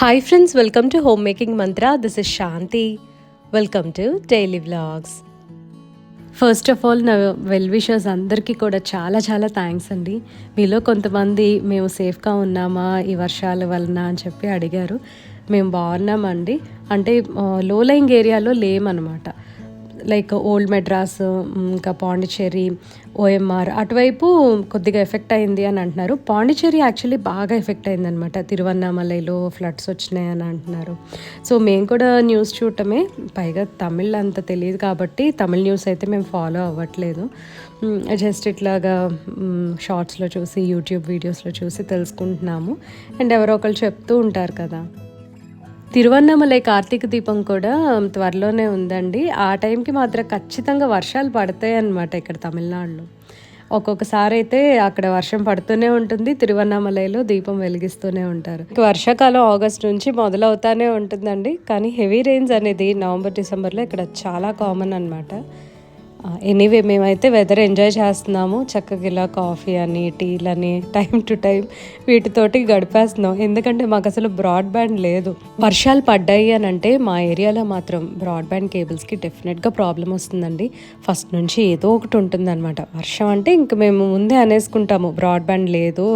Hi friends, welcome to Homemaking Mantra. This is Shanti. Welcome to Daily Vlogs. First of all నా well wishers అందరికీ కూడా చాలా చాలా thanks అండి. మీలో కొంతమంది మేము సేఫ్గా ఉన్నామా ఈ వర్షాల వలన అని చెప్పి అడిగారు. మేము బాగున్నామండి. అంటే లో లయింగ్ ఏరియాలో లేమన్నమాట. లైక్ ఓల్డ్ మెడ్రాస్, ఇంకా పాండిచ్చేరి, ఓఎంఆర్ అటువైపు కొద్దిగా ఎఫెక్ట్ అయింది అని అంటున్నారు. పాండిచ్చేరి యాక్చువల్లీ బాగా ఎఫెక్ట్ అయిందనమాట. తిరువన్నామలైలో ఫ్లడ్స్ వచ్చినాయి అని అంటున్నారు. సో మేము కూడా న్యూస్ చూడటమే, పైగా తమిళ్ అంత తెలియదు కాబట్టి తమిళ్ న్యూస్ అయితే మేము ఫాలో అవ్వట్లేదు. జస్ట్ ఇట్లాగా షార్ట్స్లో చూసి, యూట్యూబ్ వీడియోస్లో చూసి తెలుసుకుంటున్నాము. అండ్ ఎవరో ఒకరు చెప్తూ ఉంటారు కదా. తిరువన్నామలై కార్తీక దీపం కూడా త్వరలోనే ఉందండి. ఆ టైంకి మాత్రం ఖచ్చితంగా వర్షాలు పడతాయి అన్నమాట ఇక్కడ తమిళనాడులో. ఒక్కొక్కసారి అయితే అక్కడ వర్షం పడుతూనే ఉంటుంది, తిరువన్నామలైలో దీపం వెలిగిస్తూనే ఉంటారు. వర్షాకాలం ఆగస్ట్ నుంచి మొదలవుతానే ఉంటుందండి. కానీ హెవీ రెయిన్స్ అనేది నవంబర్ డిసెంబర్లో ఇక్కడ చాలా కామన్ అనమాట. ఎనీవే మేమైతే వెదర్ ఎంజాయ్ చేస్తున్నాము. చక్కగా ఇలా కాఫీ అని, టీలని టైం టు టైం వీటితోటి గడిపేస్తున్నాం. ఎందుకంటే మాకు అసలు బ్రాడ్బ్యాండ్ లేదు. వర్షాలు పడ్డాయి అని అంటే మా ఏరియాలో మాత్రం బ్రాడ్బ్యాండ్ కేబుల్స్కి డెఫినెట్గా ప్రాబ్లం వస్తుందండి. ఫస్ట్ నుంచి ఏదో ఒకటి ఉంటుందన్నమాట. వర్షం అంటే ఇంక మేము ముందే అనేసుకుంటాము బ్రాడ్బ్యాండ్ లేదు,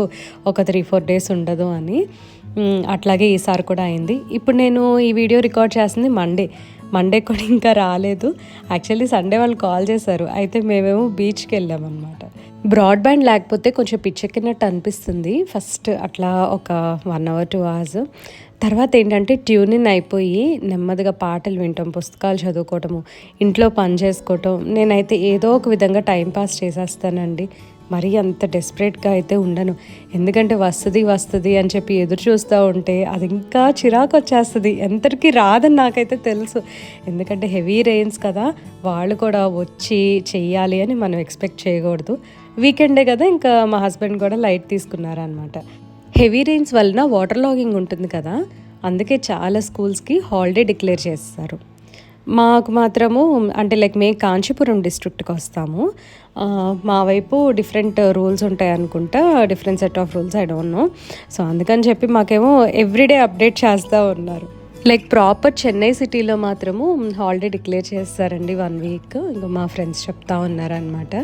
ఒక 3-4 డేస్ ఉండదు అని. అట్లాగే ఈసారి కూడా అయింది. ఇప్పుడు నేను ఈ వీడియో రికార్డ్ చేస్తుంది మండే కూడా ఇంకా రాలేదు. యాక్చువల్లీ సండే వాళ్ళు కాల్ చేశారు. అయితే మేమేమో బీచ్కి వెళ్ళామన్నమాట. బ్రాడ్బ్యాండ్ లేకపోతే కొంచెం పిచ్చెక్కినట్టు అనిపిస్తుంది. ఫస్ట్ అట్లా ఒక 1 hour 2 hours తర్వాత ఏంటంటే ట్యూనిన్ అయిపోయి నెమ్మదిగా పాటలు వినటం, పుస్తకాలు చదువుకోవటము, ఇంట్లో పని చేసుకోవటం. నేనైతే ఏదో ఒక విధంగా టైంపాస్ చేసేస్తానండి. మరీ అంత డెస్పరేట్గా అయితే ఉండను. ఎందుకంటే వస్తుంది అని చెప్పి ఎదురు చూస్తూ ఉంటే అది ఇంకా చిరాకు వచ్చేస్తుంది. ఎంతటికీ రాదని నాకైతే తెలుసు. ఎందుకంటే హెవీ రెయిన్స్ కదా, వాళ్ళు కూడా వచ్చి చెయ్యాలి అని మనం ఎక్స్పెక్ట్ చేయకూడదు. వీకెండే కదా, ఇంకా మా హస్బెండ్ కూడా లైట్ తీసుకున్నారనమాట. హెవీ రెయిన్స్ వలన వాటర్ లాగింగ్ ఉంటుంది కదా, అందుకే చాలా స్కూల్స్కి హాలిడే డిక్లేర్ చేస్తారు. మాకు మాత్రము అంటే లైక్ మేము కాంచీపురం డిస్ట్రిక్ట్కి వస్తాము. మా వైపు డిఫరెంట్ రూల్స్ ఉంటాయి అనుకుంటా, different set of rules, I don't know. So అందుకని చెప్పి మాకేమో ఎవ్రీడే అప్డేట్ చేస్తూ ఉన్నారు. లైక్ ప్రాపర్ చెన్నై సిటీలో మాత్రము హాలిడే డిక్లేర్ చేస్తారండి 1 week. ఇంకా మా ఫ్రెండ్స్ చెప్తా ఉన్నారనమాట.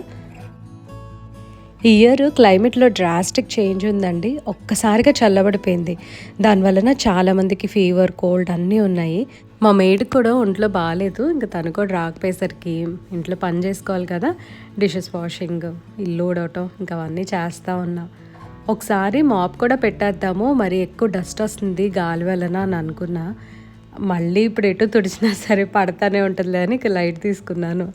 ఈ ఇయర్ క్లైమేట్లో డ్రాస్టిక్ చేంజ్ ఉందండి. ఒక్కసారిగా చల్లబడిపోయింది. దానివలన చాలామందికి ఫీవర్, కోల్డ్ అన్నీ ఉన్నాయి. మా మేడ్ కూడా ఒంట్లో బాగాలేదు. ఇంకా తను కూడా రాకపోయేసరికి ఇంట్లో పని చేసుకోవాలి కదా, డిషెస్ వాషింగ్, ఇల్లు ఊడవటం, ఇంకా అవన్నీ చేస్తూ ఉన్నా. ఒకసారి మాప్ కూడా పెట్టేద్దాము, మరి ఎక్కువ డస్ట్ వస్తుంది గాలి వలన అని అనుకున్నా. మళ్ళీ ఇప్పుడు ఎటు తుడిచినా సరే పడతానే ఉంటుందిలే అని ఇక లైట్ తీసుకున్నాను.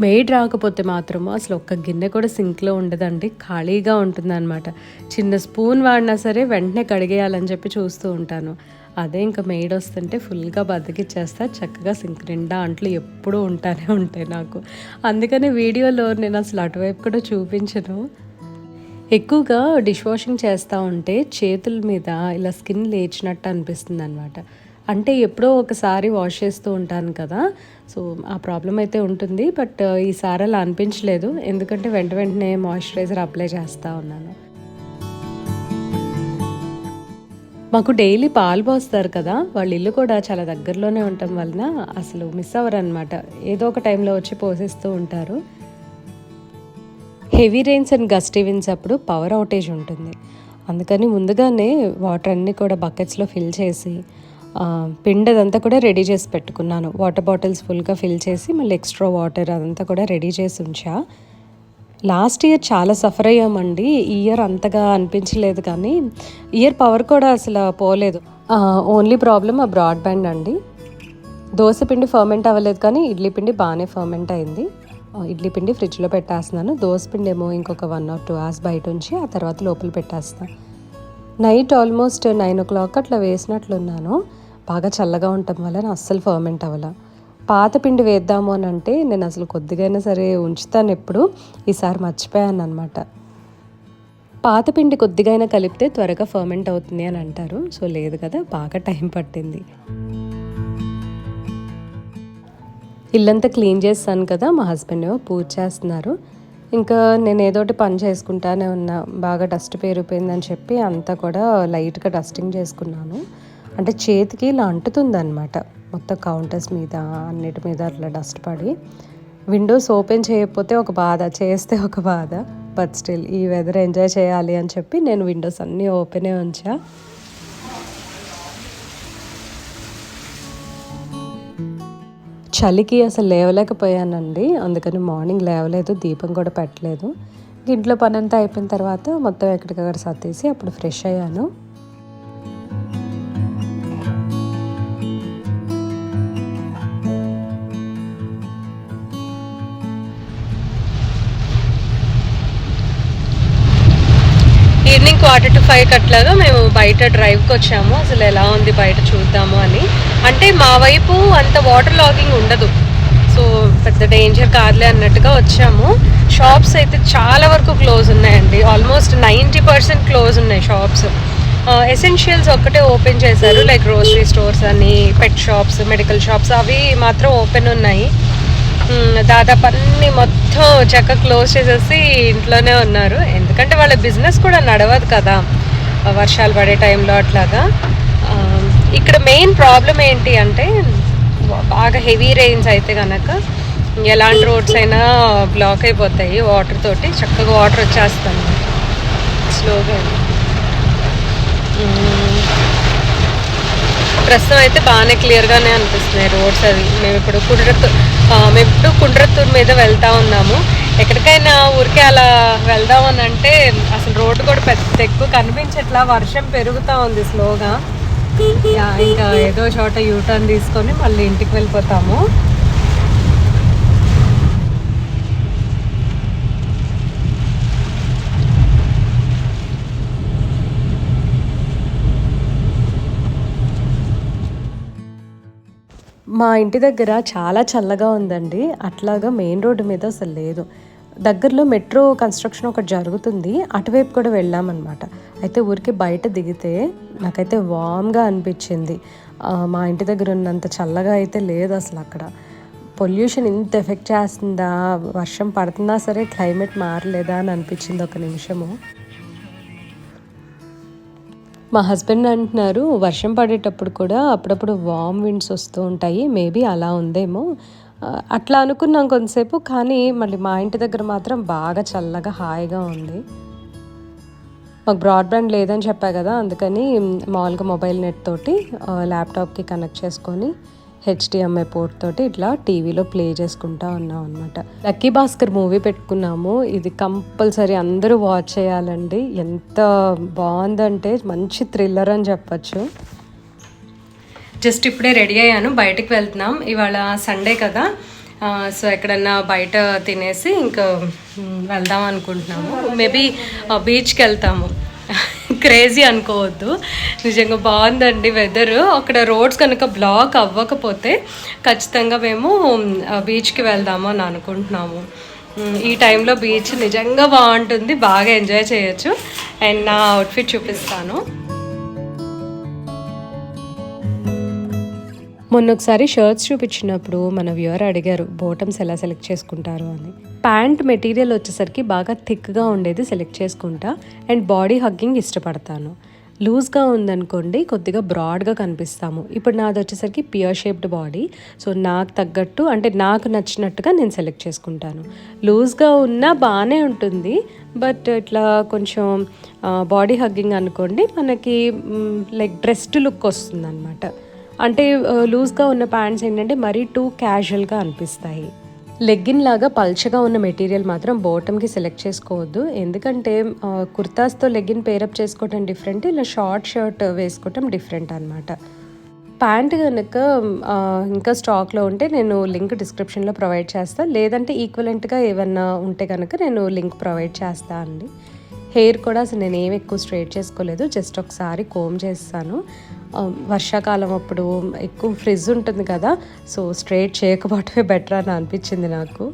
మెయిడ్ రాకపోతే మాత్రము అసలు ఒక్క గిన్నె కూడా సింక్లో ఉండదండి, ఖాళీగా ఉంటుందన్నమాట. చిన్న స్పూన్ వాడినా సరే వెంటనే కడిగేయాలని చెప్పి చూస్తూ ఉంటాను. అదే ఇంకా మెయిడ్ వస్తుంటే ఫుల్గా బతికిచ్చేస్తా. చక్కగా సింక్ నిండా అంట్లు ఎప్పుడూ ఉంటాయి నాకు. అందుకని వీడియోలో నేను అసలు అటువైపు కూడా చూపించను. ఎక్కువగా డిష్ వాషింగ్ చేస్తూ ఉంటే చేతుల మీద ఇలా స్కిన్ లేచినట్టు అనిపిస్తుంది అనమాట. అంటే ఎప్పుడో ఒకసారి వాష్ చేస్తూ ఉంటాను కదా, సో ఆ ప్రాబ్లం అయితే ఉంటుంది. బట్ ఈసారి అలా అనిపించలేదు, ఎందుకంటే వెంటనే మాయిశ్చరైజర్ అప్లై చేస్తూ ఉన్నాను. మాకు డైలీ పాలు పోస్తారు కదా, వాళ్ళ ఇల్లు కూడా చాలా దగ్గరలోనే ఉండటం వలన అసలు మిస్ అవ్వరు అనమాట. ఏదో ఒక టైంలో వచ్చి పోసిస్తూ ఉంటారు. Heavy rains and gusty wins అప్పుడు పవర్ అవుటేజ్ ఉంటుంది. అందుకని ముందుగానే వాటర్ అన్నీ కూడా బకెట్స్లో ఫిల్ చేసి పిండి అదంతా కూడా రెడీ చేసి పెట్టుకున్నాను. వాటర్ బాటిల్స్ ఫుల్గా ఫిల్ చేసి మళ్ళీ ఎక్స్ట్రా వాటర్ అదంతా కూడా రెడీ చేసి ఉంచా. లాస్ట్ ఇయర్ చాలా సఫర్ అయ్యామండి. ఈ ఇయర్ అంతగా అనిపించలేదు, కానీ ఇయర్ పవర్ కూడా అసలు పోలేదు. ఓన్లీ ప్రాబ్లం ఆ బ్రాడ్బ్యాండ్ అండి. దోశ పిండి ఫర్మెంట్ అవ్వలేదు, కానీ ఇడ్లీ పిండి బాగానే ఫర్మెంట్ అయింది. ఇడ్లీ పిండి ఫ్రిడ్జ్లో పెట్టేస్తున్నాను. దోశ పిండి ఏమో ఇంకొక 1 or 2 hours బయట ఉంచి ఆ తర్వాత లోపల పెట్టేస్తాను. నైట్ ఆల్మోస్ట్ 9 o'clock అట్లా వేసినట్లున్నాను. బాగా చల్లగా ఉండటం వల్ల అస్సలు ఫర్మెంట్ అవ్వాల. పాత పిండి వేద్దాము అని అంటే నేను అసలు కొద్దిగైనా సరే ఉంచుతాను ఎప్పుడు, ఈసారి మర్చిపోయాను అనమాట. పాత పిండి కొద్దిగైనా కలిపితే త్వరగా ఫర్మెంట్ అవుతుంది అని అంటారు. సో లేదు కదా, బాగా టైం పట్టింది. ఇల్లంతా క్లీన్ చేస్తాను కదా, మా హస్బెండ్ ఏమో పూజ చేస్తున్నారు. ఇంకా నేను ఏదోటి పని చేసుకుంటానే ఉన్నా. బాగా డస్ట్ పేరిపోయిందని చెప్పి అంతా కూడా లైట్గా డస్టింగ్ చేసుకున్నాను. అంటే చేతికి ఇలా అంటుతుందన్నమాట, మొత్తం కౌంటర్స్ మీద అన్నిటి మీద అట్లా డస్ట్ పడి. విండోస్ ఓపెన్ చేయకపోతే ఒక బాధ, చేస్తే ఒక బాధ. బట్ స్టిల్ ఈ వెదర్ ఎంజాయ్ చేయాలి అని చెప్పి నేను విండోస్ అన్నీ ఓపెనే ఉంచా. చలికి అసలు లేవలేకపోయానండి, అందుకని మార్నింగ్ లేవలేదు, దీపం కూడా పెట్టలేదు. ఇంట్లో పని అంతా అయిపోయిన తర్వాత మొత్తం ఎక్కడికక్కడ సర్దేసి అప్పుడు ఫ్రెష్ అయ్యాను. ఈవినింగ్ 4:45 అట్లాగా మేము బయట డ్రైవ్కి వచ్చాము. అసలు ఎలా ఉంది బయట చూద్దాము అని. అంటే మా వైపు అంత వాటర్ లాగింగ్ ఉండదు, సో పెద్ద డేంజర్ కాదులే అన్నట్టుగా వచ్చాము. షాప్స్ అయితే చాలా వరకు క్లోజ్ ఉన్నాయండి, ఆల్మోస్ట్ 90% క్లోజ్ ఉన్నాయి షాప్స్. ఎసెన్షియల్స్ ఒక్కటే ఓపెన్ చేశారు, లైక్ గ్రోసరీ స్టోర్స్ అని, పెట్ షాప్స్, మెడికల్ షాప్స్ అవి మాత్రం ఓపెన్ ఉన్నాయి. దాదాపు అన్నీ మొత్తం చక్క క్లోజ్ చేసేసి ఇంట్లోనే ఉన్నారు, ఎందుకంటే వాళ్ళ బిజినెస్ కూడా నడవదు కదా వర్షాలు పడే టైంలో అట్లాగా. ఇక్కడ మెయిన్ ప్రాబ్లం ఏంటి అంటే బాగా హెవీ రెయిన్స్ అయితే కనుక ఎలాంటి రోడ్స్ అయినా బ్లాక్ అయిపోతాయి వాటర్ తోటి. చక్కగా వాటర్ వచ్చేస్తాను స్లోగా. ప్రస్తుతం అయితే బాగానే క్లియర్గానే అనిపిస్తున్నాయి రోడ్స్. అది మేము ఇప్పుడు కుండ్రత్తూరు మీద వెళ్తా ఉన్నాము. ఎక్కడికైనా ఊరికే అలా వెళ్దామని అంటే అసలు రోడ్డు కూడా పెద్ద ఎక్కువ కనిపించట్లా, వర్షం పెరుగుతూ ఉంది స్లోగా. ఇంకా ఏదో చోట యూటర్న్ తీసుకొని మళ్ళీ ఇంటికి వెళ్ళిపోతాము. మా ఇంటి దగ్గర చాలా చల్లగా ఉందండి, అట్లాగా మెయిన్ రోడ్డు మీద అసలు లేదు. దగ్గరలో మెట్రో కన్స్ట్రక్షన్ ఒకటి జరుగుతుంది, అటువైపు కూడా వెళ్ళామన్నమాట. అయితే ఊరికి బయట దిగితే నాకైతే వామ్గా అనిపించింది. మా ఇంటి దగ్గర ఉన్నంత చల్లగా అయితే లేదు అసలు. అక్కడ పొల్యూషన్ ఇంత ఎఫెక్ట్ చేస్తుందా, వర్షం పడుతున్నా సరే క్లైమేట్ మారలేదా అని అనిపించింది ఒక నిమిషము. మా హస్బెండ్ అంటున్నారు వర్షం పడేటప్పుడు కూడా అప్పుడప్పుడు వామ్ విండ్స్ వస్తూ ఉంటాయి, మేబీ అలా ఉందేమో అట్లా అనుకున్నాం కొంతసేపు. కానీ మళ్ళీ మా ఇంటి దగ్గర మాత్రం బాగా చల్లగా హాయిగా ఉంది. మాకు బ్రాడ్బ్యాండ్ లేదని చెప్పా కదా, అందుకని మామూలుగా మొబైల్ నెట్ తోటి ల్యాప్టాప్కి కనెక్ట్ చేసుకొని హెచ్డిఎంఐ పోర్ట్ తోటి ఇట్లా టీవీలో ప్లే చేసుకుంటా ఉన్నాం అనమాట. లక్కీ భాస్కర్ మూవీ పెట్టుకున్నాము, ఇది కంపల్సరీ అందరూ వాచ్ చేయాలండి. ఎంత బాగుందంటే మంచి థ్రిల్లర్ అని చెప్పచ్చు. జస్ట్ ఇప్పుడే రెడీ అయ్యాను, బయటకు వెళ్తున్నాం. ఇవాళ సండే కదా, సో ఎక్కడన్నా బయట తినేసి ఇంకా వెళ్దాం అనుకుంటున్నాము. మేబీ బీచ్కి వెళ్తాము. క్రేజీ అనుకోవద్దు, నిజంగా బాగుందండి వెదరు. అక్కడ రోడ్స్ కనుక బ్లాక్ అవ్వకపోతే ఖచ్చితంగా మేము బీచ్కి వెళ్దాము అని అనుకుంటున్నాము. ఈ టైంలో బీచ్ నిజంగా బాగుంటుంది, బాగా ఎంజాయ్ చేయొచ్చు. అండ్ నా అవుట్ఫిట్ చూపిస్తాను. మొన్న ఒకసారి షర్ట్స్ చూపించినప్పుడు మన వ్యూవర్ అడిగారు బాటమ్స్ ఎలా సెలెక్ట్ చేసుకుంటారు అని. ప్యాంట్ మెటీరియల్ వచ్చేసరికి బాగా థిక్గా ఉండేది సెలెక్ట్ చేసుకుంటా, అండ్ బాడీ హగ్గింగ్ ఇష్టపడతాను. లూజ్గా ఉందనుకోండి కొద్దిగా బ్రాడ్గా కనిపిస్తాము. ఇప్పుడు నాది వచ్చేసరికి పియర్ షేప్డ్ బాడీ, సో నాకు తగ్గట్టు అంటే నాకు నచ్చినట్టుగా నేను సెలెక్ట్ చేసుకుంటాను. లూజ్గా ఉన్నా బాగానే ఉంటుంది, బట్ ఇట్లా కొంచెం బాడీ హగ్గింగ్ అనుకోండి మనకి లైక్ డ్రెస్డ్ లుక్ వస్తుంది అనమాట. అంటే లూజ్గా ఉన్న ప్యాంట్స్ ఏంటంటే మరీ టూ క్యాజువల్గా అనిపిస్తాయి. లెగ్గిన్ లాగా పల్చగా ఉన్న మెటీరియల్ మాత్రం బాటమ్కి సెలెక్ట్ చేసుకోవద్దు, ఎందుకంటే కుర్తాస్తో లెగ్గిన్ పేరప్ చేసుకోవటం డిఫరెంట్, ఇలా షార్ట్ షర్ట్ వేసుకోవటం డిఫరెంట్ అనమాట. ప్యాంట్ కనుక ఇంకా స్టాక్లో ఉంటే నేను లింక్ డిస్క్రిప్షన్లో ప్రొవైడ్ చేస్తాను, లేదంటే ఈక్వలెంట్గా ఏమన్నా ఉంటే కనుక నేను లింక్ ప్రొవైడ్ చేస్తాను అండి. హెయిర్ కూడా అసలు నేను ఏమి ఎక్కువ స్ట్రైట్ చేసుకోలేదు, జస్ట్ ఒకసారి కోమ్ చేస్తాను. వర్షాకాలం అప్పుడు ఎక్కువ ఫ్రిజ్ ఉంటుంది కదా, సో స్ట్రైట్ చేయకపోవటమే బెటర్ అని అనిపించింది నాకు.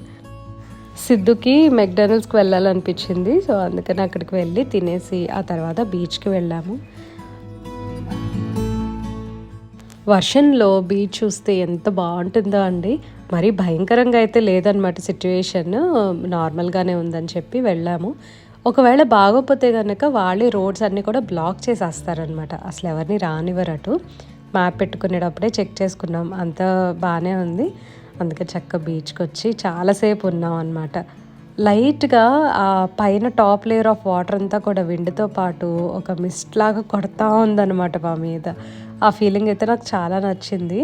సిద్ధుకి మెక్డానల్డ్స్కి వెళ్ళాలనిపించింది, సో అందుకని అక్కడికి వెళ్ళి తినేసి ఆ తర్వాత బీచ్కి వెళ్ళాము. వర్షంలో బీచ్ చూస్తే ఎంత బాగుంటుందో అండి, మరీ భయంకరంగా అయితే లేదనమాట సిట్యుయేషన్, నార్మల్గానే ఉందని చెప్పి వెళ్ళాము. ఒకవేళ బాగోపోతే కనుక వాళ్ళే రోడ్స్ అన్నీ కూడా బ్లాక్ చేసేస్తారనమాట, అసలు ఎవరిని రానివ్వరటు. మ్యాప్ పెట్టుకునేటప్పుడే చెక్ చేసుకున్నాం, అంతా బాగానే ఉంది. అందుకే చక్క బీచ్కి వచ్చి చాలాసేపు ఉన్నాం అనమాట. లైట్గా ఆ పైన టాప్ లేయర్ ఆఫ్ వాటర్ అంతా కూడా విండ్తో పాటు ఒక మిస్ట్ లాగా కొడతా ఉందన్నమాట మా మీద. ఆ ఫీలింగ్ అయితే నాకు చాలా నచ్చింది.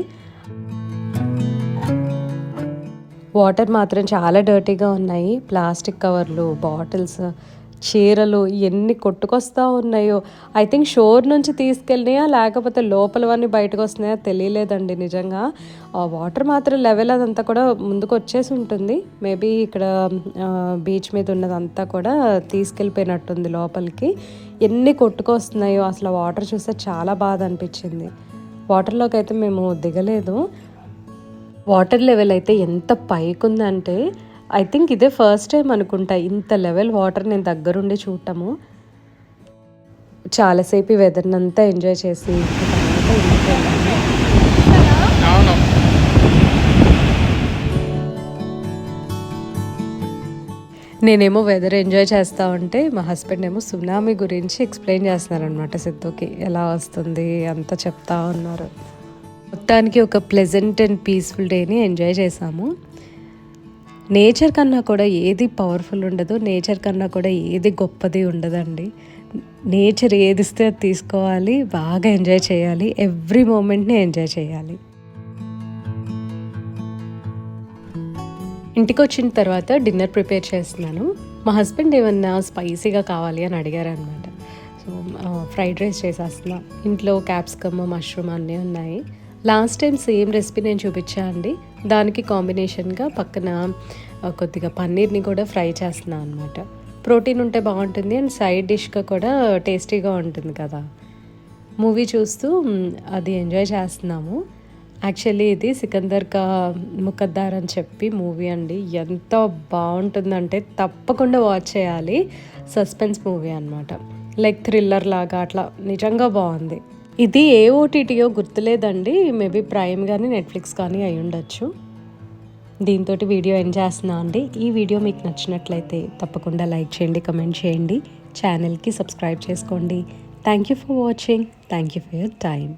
వాటర్ మాత్రం చాలా డర్టీగా ఉన్నాయి. ప్లాస్టిక్ కవర్లు, బాటిల్స్, చీరలు ఎన్ని కొట్టుకొస్తూ ఉన్నాయో. ఐ థింక్ షోర్ నుంచి తీసుకెళ్ళినాయా లేకపోతే లోపలవన్నీ బయటకు వస్తున్నాయా తెలియలేదండి నిజంగా. ఆ వాటర్ మాత్రం లెవెల్ అదంతా కూడా ముందుకు వచ్చేసి ఉంటుంది. మేబీ ఇక్కడ బీచ్ మీద ఉన్నదంతా కూడా తీసుకెళ్ళిపోయినట్టుంది లోపలికి. ఎన్ని కొట్టుకొస్తున్నాయో అసలు వాటర్ చూస్తే చాలా బాధ అనిపించింది. వాటర్లోకి అయితే మేము దిగలేదు. వాటర్ లెవెల్ అయితే ఎంత పైకి ఉందంటే ఐ థింక్ ఇదే ఫస్ట్ టైం అనుకుంటా ఇంత లెవెల్ వాటర్ నేను దగ్గరుండి చూడటము. చాలాసేపు ఈ వెదర్ని అంతా ఎంజాయ్ చేసి నేనేమో వెదర్ ఎంజాయ్ చేస్తూ ఉంటే మా హస్బెండ్ ఏమో సునామీ గురించి ఎక్స్ప్లెయిన్ చేస్తున్నారనమాట సిద్ధుకి, ఎలా వస్తుంది అంతా చెప్తా ఉన్నారు. మొత్తానికి ఒక ప్లెజెంట్ అండ్ పీస్ఫుల్ డేని ఎంజాయ్ చేసాము. నేచర్ కన్నా కూడా ఏది పవర్ఫుల్ ఉండదు, నేచర్ కన్నా కూడా ఏది గొప్పది ఉండదండి. నేచర్ ఏది ఇస్తే అది తీసుకోవాలి, బాగా ఎంజాయ్ చేయాలి, ఎవ్రీ మూమెంట్ని ఎంజాయ్ చేయాలి. ఇంటికి వచ్చిన తర్వాత డిన్నర్ ప్రిపేర్ చేస్తున్నాను. మా హస్బెండ్ ఏమన్నా స్పైసీగా కావాలి అని అడిగారనమాట. సో ఫ్రైడ్ రైస్ చేసేస్తున్నా. ఇంట్లో క్యాప్సికమ్, మష్రూమ్ అన్నీ ఉన్నాయి. లాస్ట్ టైం సేమ్ రెసిపీ నేను చూపించా అండి, దానికి కాంబినేషన్గా పక్కన కొద్దిగా పన్నీర్ని కూడా ఫ్రై చేస్తున్నాను అనమాట. ప్రోటీన్ ఉంటే బాగుంటుంది అండ్ సైడ్ డిష్గా కూడా టేస్టీగా ఉంటుంది కదా. మూవీ చూస్తూ అది ఎంజాయ్ చేస్తున్నాము. యాక్చువల్లీ ఇది సికందర్ కా ముకద్దార్ అని చెప్పి మూవీ అండి, ఎంత బాగుంటుందంటే తప్పకుండా వాచ్ చేయాలి. సస్పెన్స్ మూవీ అనమాట, లైక్ థ్రిల్లర్ లాగా అట్లా, నిజంగా బాగుంది. ఇది ఏ ఓటీటీయో గుర్తులేదండి, మేబీ ప్రైమ్ కానీ నెట్ఫ్లిక్స్ కానీ అయి ఉండొచ్చు. దీంతో వీడియో ఎండ్ చేస్తున్నా అండి. ఈ వీడియో మీకు నచ్చినట్లయితే తప్పకుండా లైక్ చేయండి, కమెంట్ చేయండి, ఛానల్కి సబ్స్క్రైబ్ చేసుకోండి. Thank you for watching. Thank you for your time.